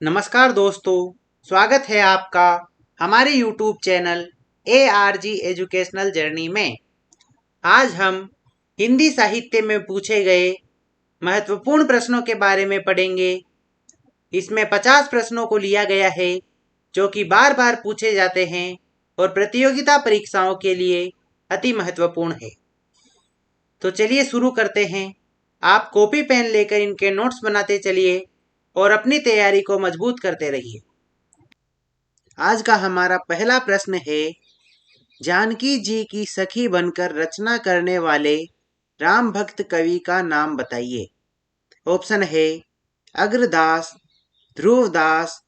नमस्कार दोस्तों, स्वागत है आपका हमारे YouTube channel ARG educational journey में। आज हम हिंदी साहित्य में पूछे गए महत्वपूर्ण प्रश्नों के बारे में पढ़ेंगे। इसमें 50 प्रश्नों को लिया गया है जो कि बार बार पूछे जाते हैं और प्रतियोगिता परीक्षाओं के लिए अति महत्वपूर्ण है। तो चलिए शुरू करते हैं। आप कॉपी पेन लेकर इनके नोट्स बनाते चलिए और अपनी तैयारी को मजबूत करते रहिए। आज का हमारा पहला प्रश्न है, जानकी जी की सखी बनकर रचना करने वाले राम भक्त कवि का नाम बताइए। ऑप्शन है अग्रदास, ध्रुवदास,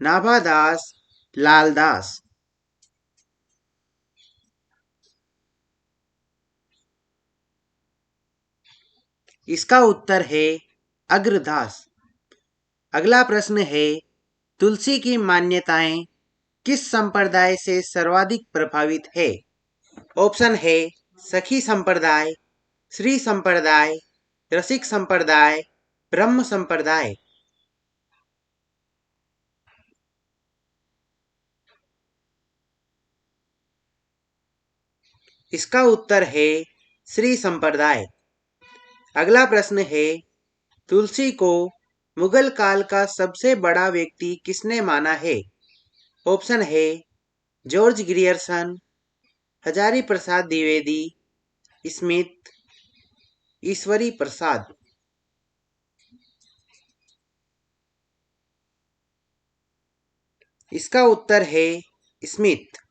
नाभादास, लालदास। इसका उत्तर है अग्रदास। अगला प्रश्न है, तुलसी की मान्यताएं किस संप्रदाय से सर्वाधिक प्रभावित है। ऑप्शन है सखी संप्रदाय, श्री संप्रदाय, रसिक संप्रदाय, ब्रह्म संप्रदाय। इसका उत्तर है श्री संप्रदाय। अगला प्रश्न है, तुलसी को मुगल काल का सबसे बड़ा व्यक्ति किसने माना है। ऑप्शन है George Grierson, Hazari Prasad Dwivedi, Smith, Ishwari Prasad. इसका उत्तर है स्मिथ।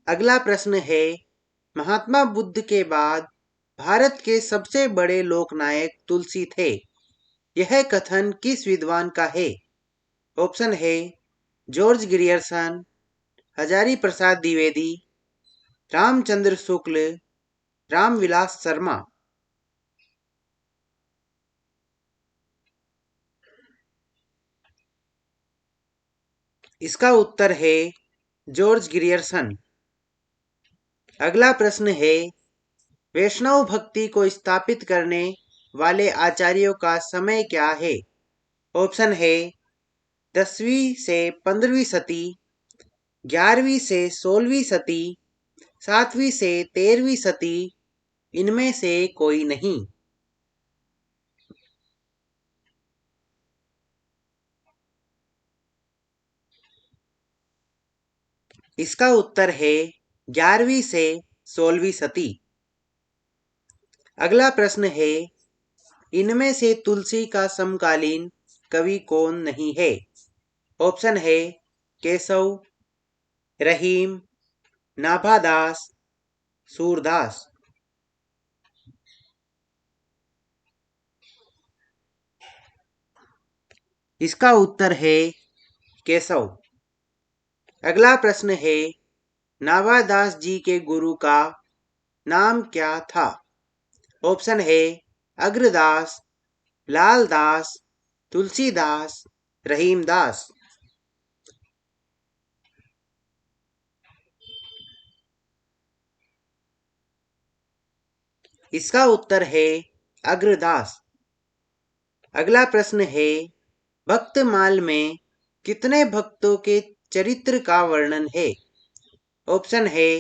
अगला प्रश्न है, महात्मा बुद्ध के बाद भारत के सबसे बड़े लोकनायक तुलसी थे। यह कथन किस विद्वान का है। ऑप्शन है जॉर्ज ग्रियर्सन, हजारी प्रसाद द्विवेदी, रामचंद्र शुक्ल, रामविलास शर्मा। इसका उत्तर है जॉर्ज ग्रियर्सन। अगला प्रश्न है, वैष्णव भक्ति को स्थापित करने वाले आचार्यों का समय क्या है। ऑप्शन है 10वीं से 15वीं सदी, 11वीं से 16वीं सदी, 7वीं से 13वीं सदी, इनमें से कोई नहीं। इसका उत्तर है 11वीं से 16वीं सदी। अगला प्रश्न है, इनमें से तुलसी का समकालीन कवि कौन नहीं है। ऑप्शन है केशव, रहीम, नाभादास, सूरदास। इसका उत्तर है केशव। अगला प्रश्न है, नाभादास जी के गुरु का नाम क्या था। ऑप्शन है अग्रदास, लालदास, तुलसीदास, रहीमदास। इसका उत्तर है अग्रदास। अगला प्रश्न है, भक्तमाल में कितने भक्तों के चरित्र का वर्णन है। ऑप्शन है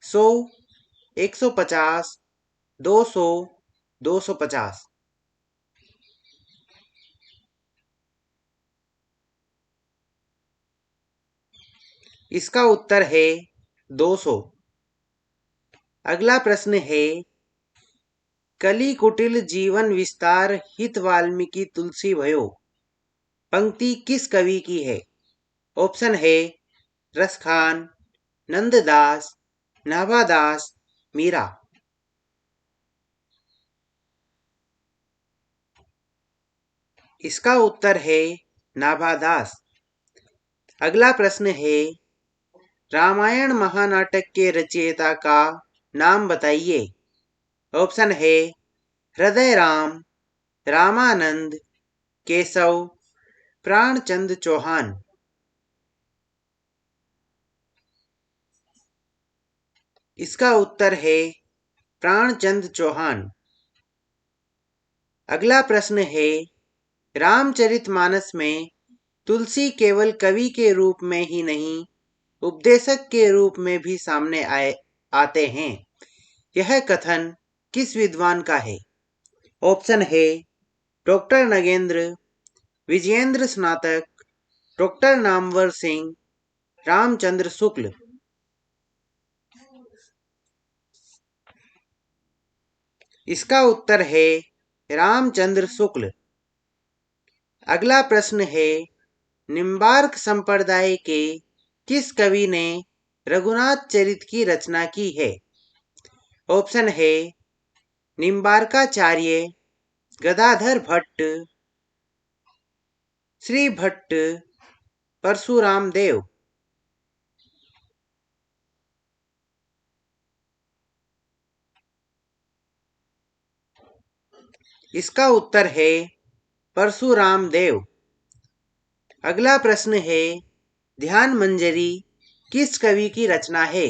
100, 150, 200, 250। इसका उत्तर है 200। अगला प्रश्न है, कली कुटिल जीवन विस्तार हित वाल्मीकि तुलसी भयो पंक्ति किस कवि की है। ऑप्शन है रसखान, नंददास, नाभादास, मीरा। इसका उत्तर है नाभादास। अगला प्रश्न है, रामायण महानाटक के रचयिता का नाम बताइए। ऑप्शन है हृदय राम, रामानंद, केशव, प्राणचंद चौहान। इसका उत्तर है प्राणचंद चौहान। अगला प्रश्न है, रामचरितमानस में तुलसी केवल कवि के रूप में ही नहीं, उपदेशक के रूप में भी सामने आते हैं। यह कथन किस विद्वान का है? ऑप्शन है डॉक्टर नगेंद्र, विजयेंद्र स्नातक, डॉक्टर नामवर सिंह, रामचंद्र शुक्ल। इसका उत्तर है रामचंद्र शुक्ल। अगला प्रश्न है निम्बार्क संप्रदाय के किस कवि ने रघुनाथ चरित की रचना की है? ऑप्शन है निम्बार्काचार्य, गदाधर भट्ट, श्री भट्ट, परशुराम देव। इसका उत्तर है परशुराम देव। अगला प्रश्न है ध्यान मंजरी किस कवि की रचना है?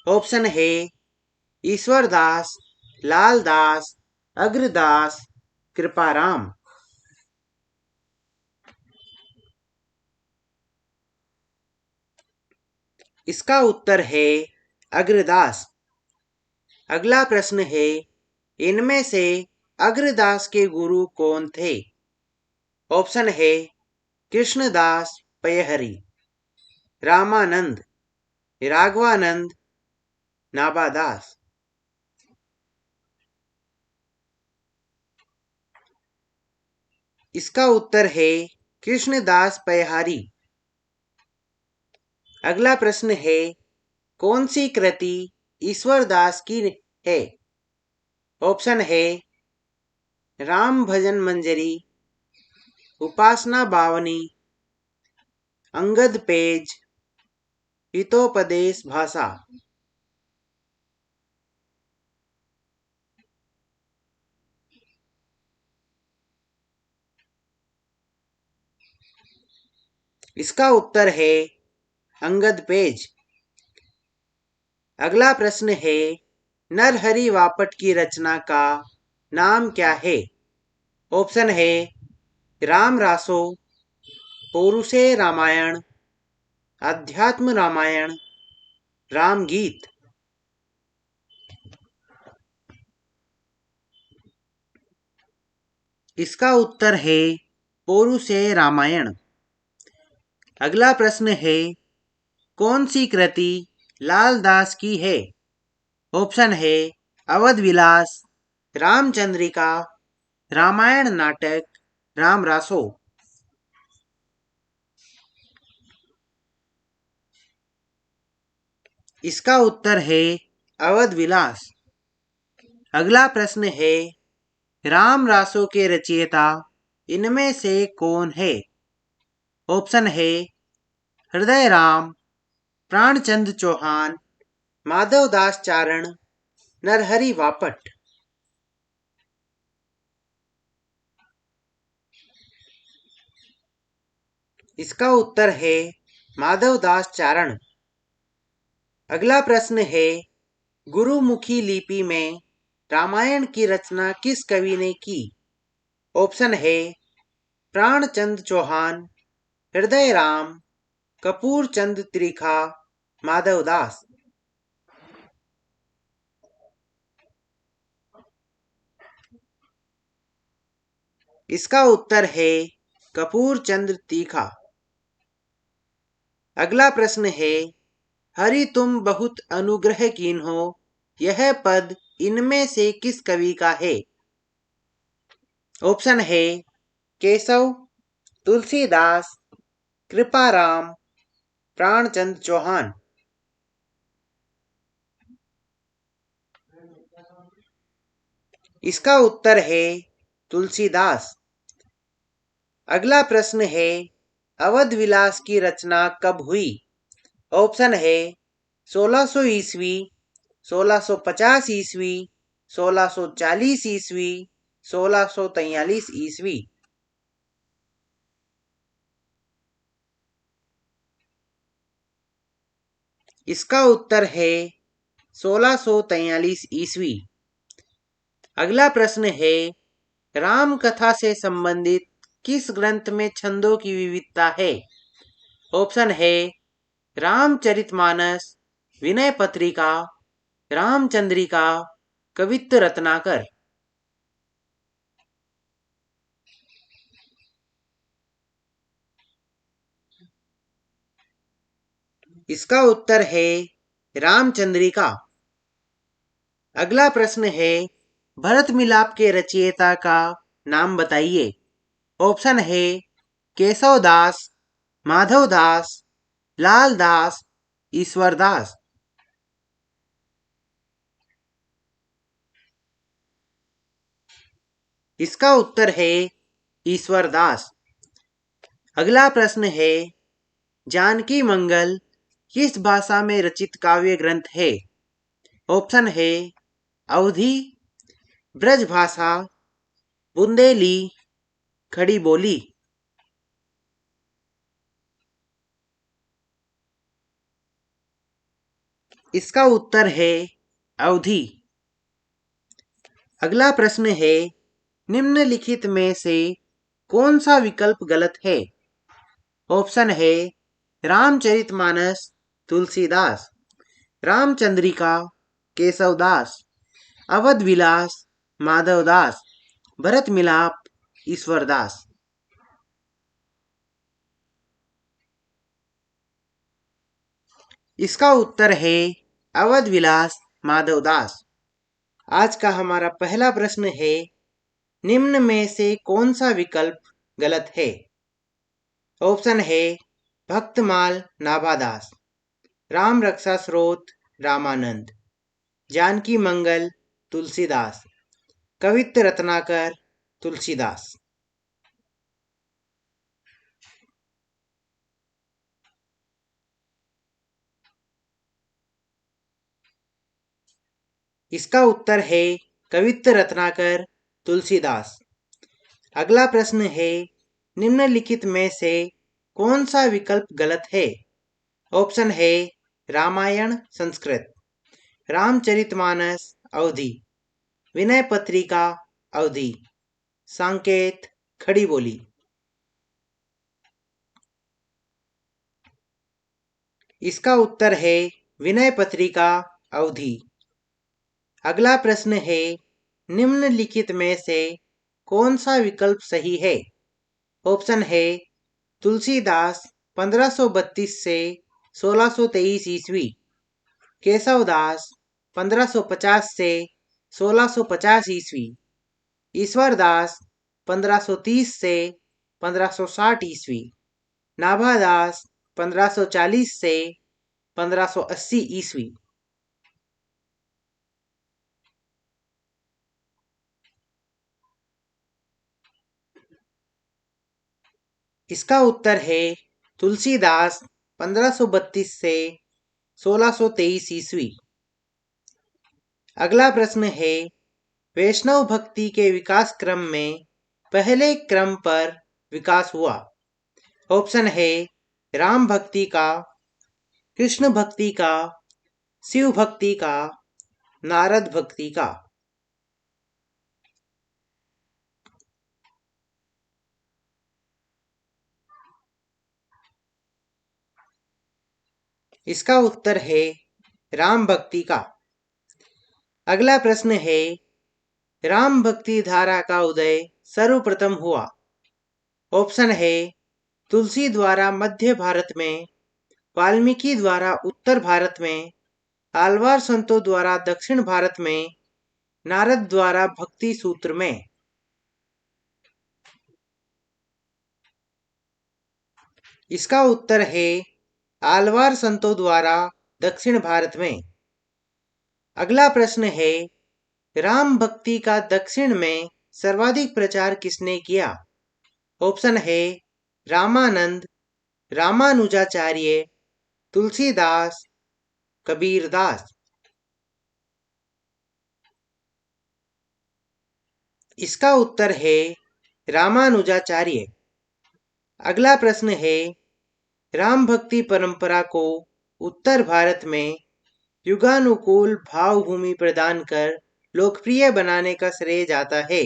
ऑप्शन है ईश्वर दास, लाल दास, अग्रदास, कृपाराम। इसका उत्तर है अग्रदास। अगला प्रश्न है इनमें से अग्रदास के गुरु कौन थे? ऑप्शन है कृष्णदास पयहरी, रामानंद, राघवानंद, नाबादास। इसका उत्तर है कृष्णदास पयहारी। अगला प्रश्न है कौन सी कृति ईश्वर दास की है? ऑप्शन है राम भजन मंजरी, उपासना बावनी, अंगद पेज, हितोपदेश भाषा। इसका उत्तर है अंगद पेज। अगला प्रश्न है नरहरि वापट की रचना का नाम क्या है? ऑप्शन है राम रासो, पौरुषे रामायण, अध्यात्म रामायण, रामगीत। इसका उत्तर है पौरुषे रामायण। अगला प्रश्न है कौन सी कृति लाल दास की है? ऑप्शन है अवध विलास, रामचंद्रिका, रामायण नाटक, रामरासो। इसका उत्तर है अवध विलास। अगला प्रश्न है राम रासो के रचयिता इनमें से कौन है? ऑप्शन है हृदय राम, प्राणचंद चौहान, माधवदास चारण, नरहरि वापट। इसका उत्तर है माधवदास चारण। अगला प्रश्न है गुरुमुखी लिपि में रामायण की रचना किस कवि ने की? ऑप्शन है प्राणचंद चौहान, हृदय राम, कपूर चंद त्रिखा, माधवदास। इसका उत्तर है कपूर चंद तीखा। अगला प्रश्न है हरि तुम बहुत अनुग्रह कीन हो, यह पद इनमें से किस कवि का है? ऑप्शन है केशव, तुलसीदास, कृपाराम, प्राणचंद चौहान। इसका उत्तर है तुलसीदास। अगला प्रश्न है अवध विलास की रचना कब हुई? ऑप्शन है 1600 ईस्वी, 1650 ईस्वी, 1640 ईस्वी, 1643 ईस्वी। इसका उत्तर है 1643 ईस्वी। अगला प्रश्न है राम कथा से संबंधित किस ग्रंथ में छंदों की विविधता है? ऑप्शन है रामचरितमानस, विनय पत्रिका, रामचंद्रिका, कवित्त रत्नाकर। इसका उत्तर है रामचंद्रिका। अगला प्रश्न है भरत मिलाप के रचयिता का नाम बताइए। ऑप्शन है केशव दास, माधव दास, लाल दास, ईश्वर दास। इसका उत्तर है ईश्वर दास। अगला प्रश्न है जानकी मंगल किस भाषा में रचित काव्य ग्रंथ है? ऑप्शन है अवधी, ब्रजभाषा, बुंदेली, खड़ी बोली। इसका उत्तर है अवधी। अगला प्रश्न है निम्नलिखित में से कौन सा विकल्प गलत है? ऑप्शन है रामचरितमानस तुलसीदास, रामचंद्रिका केशवदास, अवध विलास माधवदास, भरत मिलाप ईश्वरदास। इसका उत्तर है अवध विलास माधवदास। आज का हमारा पहला प्रश्न है निम्न में से कौन सा विकल्प गलत है? ऑप्शन है भक्तमाल नाभादास, राम रक्षा स्रोत रामानंद, जानकी मंगल तुलसीदास, कवित्त रत्नाकर तुलसीदास। इसका उत्तर है कवित्त रत्नाकर तुलसीदास। अगला प्रश्न है निम्नलिखित में से कौन सा विकल्प गलत है? ऑप्शन है रामायण संस्कृत, रामचरितमानस अवधी, विनय पत्रिका अवधी, संकेत खड़ी बोली। इसका उत्तर है विनय पत्रिका अवधी। अगला प्रश्न है निम्नलिखित में से कौन सा विकल्प सही है? ऑप्शन है तुलसीदास 1532 से 1623 ईस्वी, केशवदास 1550 से 1650 ईस्वी, ईश्वरदास 1530 से 1560 ईस्वी, नाभादास 1540 से 1580 ईस्वी। इसका उत्तर है तुलसीदास 1532 से 1623 ईस्वी। अगला प्रश्न है वैष्णव भक्ति के विकास क्रम में पहले क्रम पर विकास हुआ। ऑप्शन है राम भक्ति का, कृष्ण भक्ति का, शिव भक्ति का, नारद भक्ति का। इसका उत्तर है राम भक्ति का। अगला प्रश्न है राम भक्ति धारा का उदय सर्वप्रथम हुआ। ऑप्शन है तुलसी द्वारा मध्य भारत में, वाल्मीकि द्वारा उत्तर भारत में, आलवार संतों द्वारा दक्षिण भारत में, नारद द्वारा भक्ति सूत्र में। इसका उत्तर है आलवार संतों द्वारा दक्षिण भारत में। अगला प्रश्न है राम भक्ति का दक्षिण में सर्वाधिक प्रचार किसने किया? ऑप्शन है रामानंद, रामानुजाचार्य, तुलसीदास, कबीरदास। इसका उत्तर है रामानुजाचार्य। अगला प्रश्न है राम भक्ति परंपरा को उत्तर भारत में युगानुकूल भावभूमि प्रदान कर लोकप्रिय बनाने का श्रेय जाता है।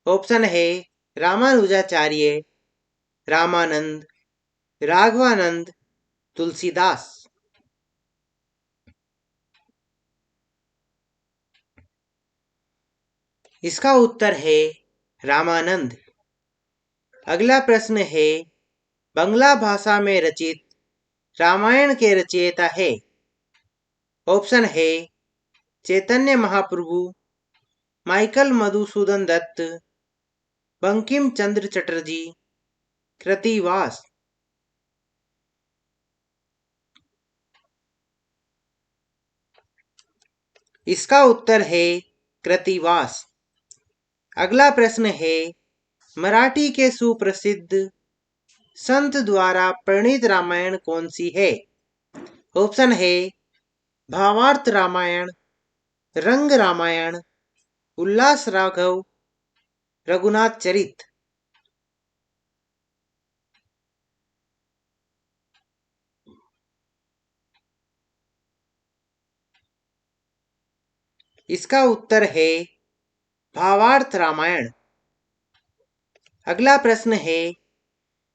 ऑप्शन है रामानुजाचार्य, रामानंद, राघवानंद, तुलसीदास। इसका उत्तर है रामानंद। अगला प्रश्न है, बंगला भाषा में रचित रामायण के रचयिता है। ऑप्शन है चैतन्य महाप्रभु, माइकल मधुसूदन दत्त, बंकिम चंद्र चटर्जी, कृतिवास। इसका उत्तर है कृतिवास। अगला प्रश्न है, मराठी के सुप्रसिद्ध संत द्वारा प्रणीत रामायण कौन सी है। ऑप्शन है भावार्थ रामायण, रंग रामायण, उल्लास राघव, रघुनाथ चरित। इसका उत्तर है भावार्थ रामायण। अगला प्रश्न है,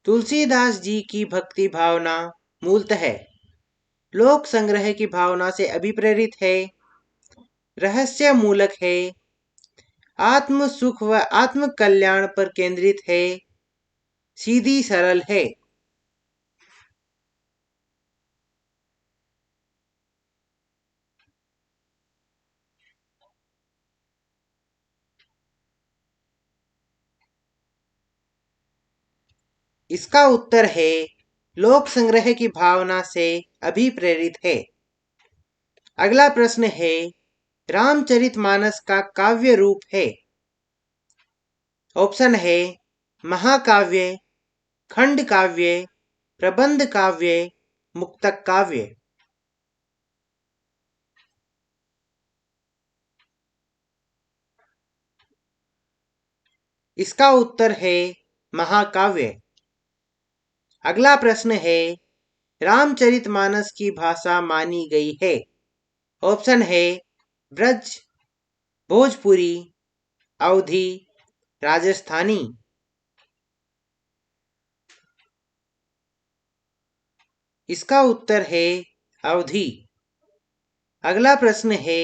तुलसीदास जी की भक्ति भावना मूलतः लोक संग्रह की भावना से अभिप्रेरित है, रहस्य मूलक है, आत्म सुख व आत्म कल्याण पर केंद्रित है, सीधी सरल है। इसका उत्तर है लोक संग्रह की भावना से अभिप्रेरित है। अगला प्रश्न है, रामचरितमानस का काव्य रूप है। ऑप्शन है महाकाव्य, खंड काव्य, प्रबंध काव्य, मुक्तक काव्य। इसका उत्तर है महाकाव्य। अगला प्रश्न है, रामचरितमानस की भाषा मानी गई है। ऑप्शन है ब्रज, भोजपुरी, अवधी, राजस्थानी। इसका उत्तर है अवधी। अगला प्रश्न है,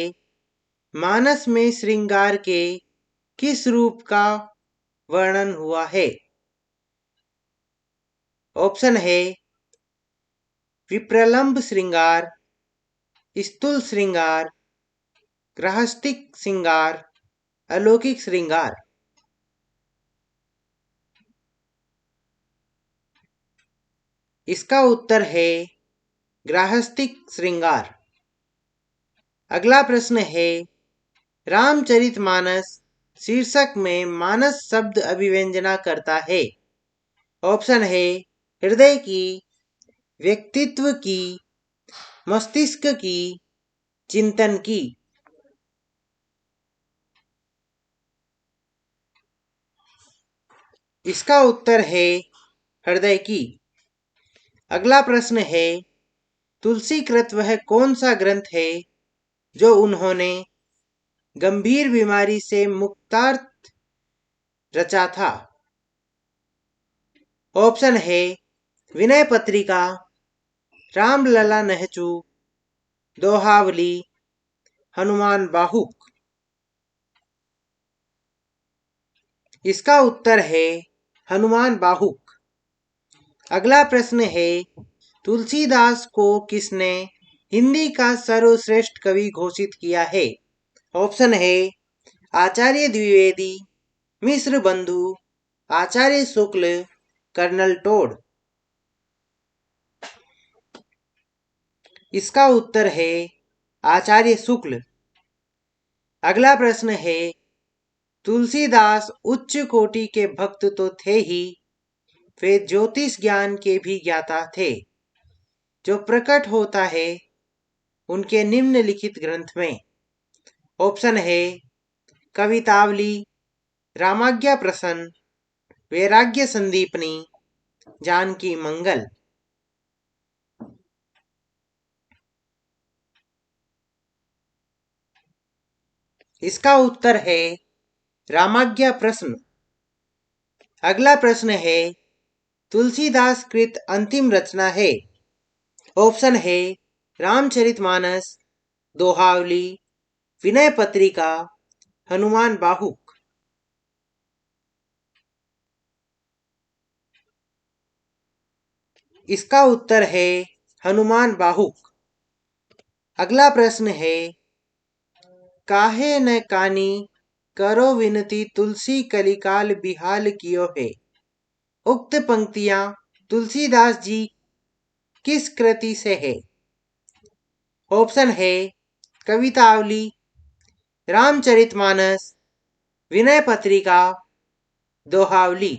मानस में श्रृंगार के किस रूप का वर्णन हुआ है। ऑप्शन है विप्रलंब श्रृंगार, स्थूल श्रृंगार, गृहस्थिक श्रृंगार, अलौकिक श्रृंगार। इसका उत्तर है गृहस्थिक श्रृंगार। अगला प्रश्न है, रामचरितमानस शीर्षक में मानस शब्द अभिव्यंजना करता है। ऑप्शन है हृदय की, व्यक्तित्व की, मस्तिष्क की, चिंतन की। इसका उत्तर है हृदय की। अगला प्रश्न है, तुलसीकृत वह कौन सा ग्रंथ है जो उन्होंने गंभीर बीमारी से मुक्तार्थ रचा था। ऑप्शन है विनय पत्रिका, रामलला नहचू, दोहावली, हनुमान बाहुक। इसका उत्तर है हनुमान बाहुक। अगला प्रश्न है, तुलसीदास को किसने हिंदी का सर्वश्रेष्ठ कवि घोषित किया है। ऑप्शन है आचार्य द्विवेदी, मिश्र बंधु, आचार्य शुक्ल, कर्नल टोड। इसका उत्तर है आचार्य शुक्ल। अगला प्रश्न है, तुलसीदास उच्च कोटि के भक्त तो थे ही, वे ज्योतिष ज्ञान के भी ज्ञाता थे, जो प्रकट होता है उनके निम्नलिखित ग्रंथ में। ऑप्शन है कवितावली, रामाज्ञा प्रसन्न, वैराग्य संदीपनी, जानकी मंगल। इसका उत्तर है रामाज्ञा प्रश्न। अगला प्रश्न है, तुलसीदास कृत अंतिम रचना है। ऑप्शन है रामचरितमानस, दोहावली, विनय पत्रिका, हनुमान बाहुक। इसका उत्तर है हनुमान बाहुक। अगला प्रश्न है, काहे न कानी करो विनती तुलसी कलिकाल बिहाल कियो है। उक्त पंक्तियां तुलसीदास जी किस कृति से है। ऑप्शन है कवितावली, रामचरितमानस, विनय पत्रिका, दोहावली।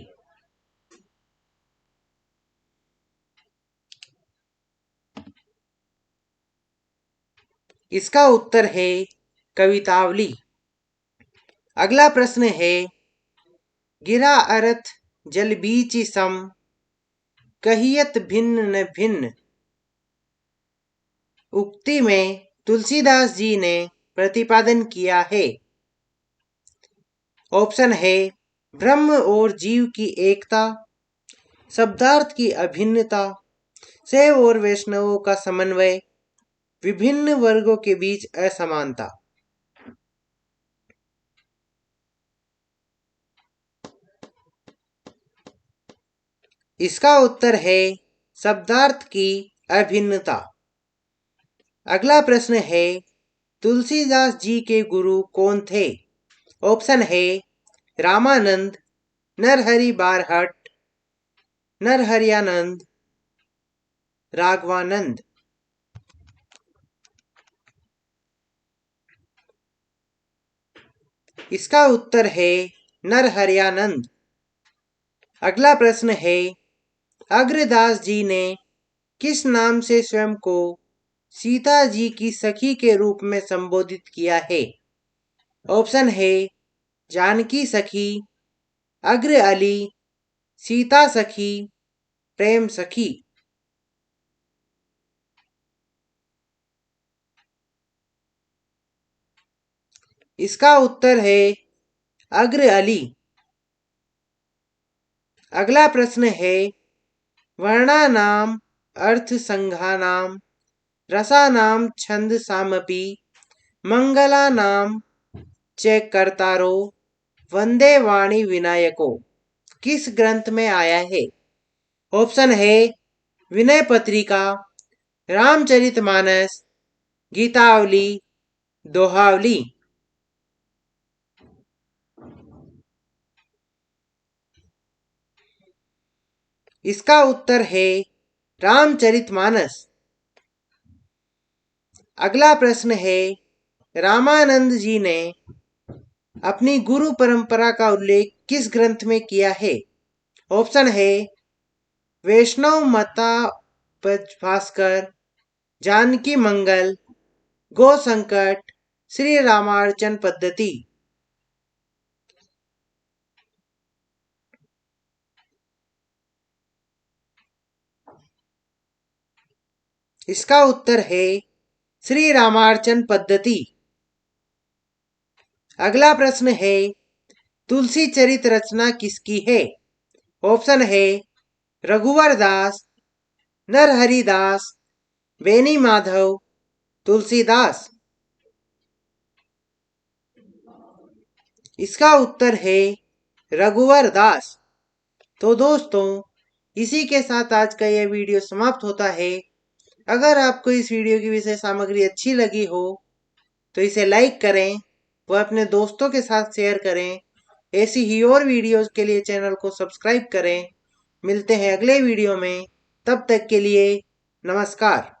इसका उत्तर है कवितावली। अगला प्रश्न है, गिरा अरथ जल बीचि सम, कहियत भिन्न न भिन्न। उक्ति में तुलसीदास जी ने प्रतिपादन किया है। ऑप्शन है ब्रह्म और जीव की एकता, शब्दार्थ की अभिन्नता, शैव और वैष्णवों का समन्वय, विभिन्न वर्गों के बीच असमानता। इसका उत्तर है शब्दार्थ की अभिन्नता। अगला प्रश्न है, तुलसीदास जी के गुरु कौन थे। ऑप्शन है रामानंद, नरहरि बारहट, नरहरियानंद, राघवानंद। इसका उत्तर है नरहरियानंद। अगला प्रश्न है, अग्रदास जी ने किस नाम से स्वयं को सीता जी की सखी के रूप में संबोधित किया है। ऑप्शन है जानकी सखी, अग्र अली, सीता सखी, प्रेम सखी। इसका उत्तर है अग्र अली। अगला प्रश्न है, वर्णानाम अर्थ संघानाम, रसानाम छंद सामपि, मंगलानाम च कर्तारो, वंदे वाणी विनायको किस ग्रंथ में आया है। ऑप्शन है विनय पत्रिका, रामचरितमानस, गीतावली, दोहावली। इसका उत्तर है रामचरितमानस। अगला प्रश्न है, रामानंद जी ने अपनी गुरु परंपरा का उल्लेख किस ग्रंथ में किया है। ऑप्शन है वैष्णव मता भास्कर, जानकी मंगल, गो संकट, श्री रामार्चन पद्धति। इसका उत्तर है श्री रामार्चन पद्धति। अगला प्रश्न है, तुलसी चरित रचना किसकी है। ऑप्शन है रघुवर दास, नरहरि दास, बेनी माधव, तुलसीदास। इसका उत्तर है रघुवर दास। तो दोस्तों, इसी के साथ आज का यह वीडियो समाप्त होता है। अगर आपको इस वीडियो की विषय सामग्री अच्छी लगी हो तो इसे लाइक करें व अपने दोस्तों के साथ शेयर करें। ऐसी ही और वीडियोस के लिए चैनल को सब्सक्राइब करें। मिलते हैं अगले वीडियो में, तब तक के लिए नमस्कार।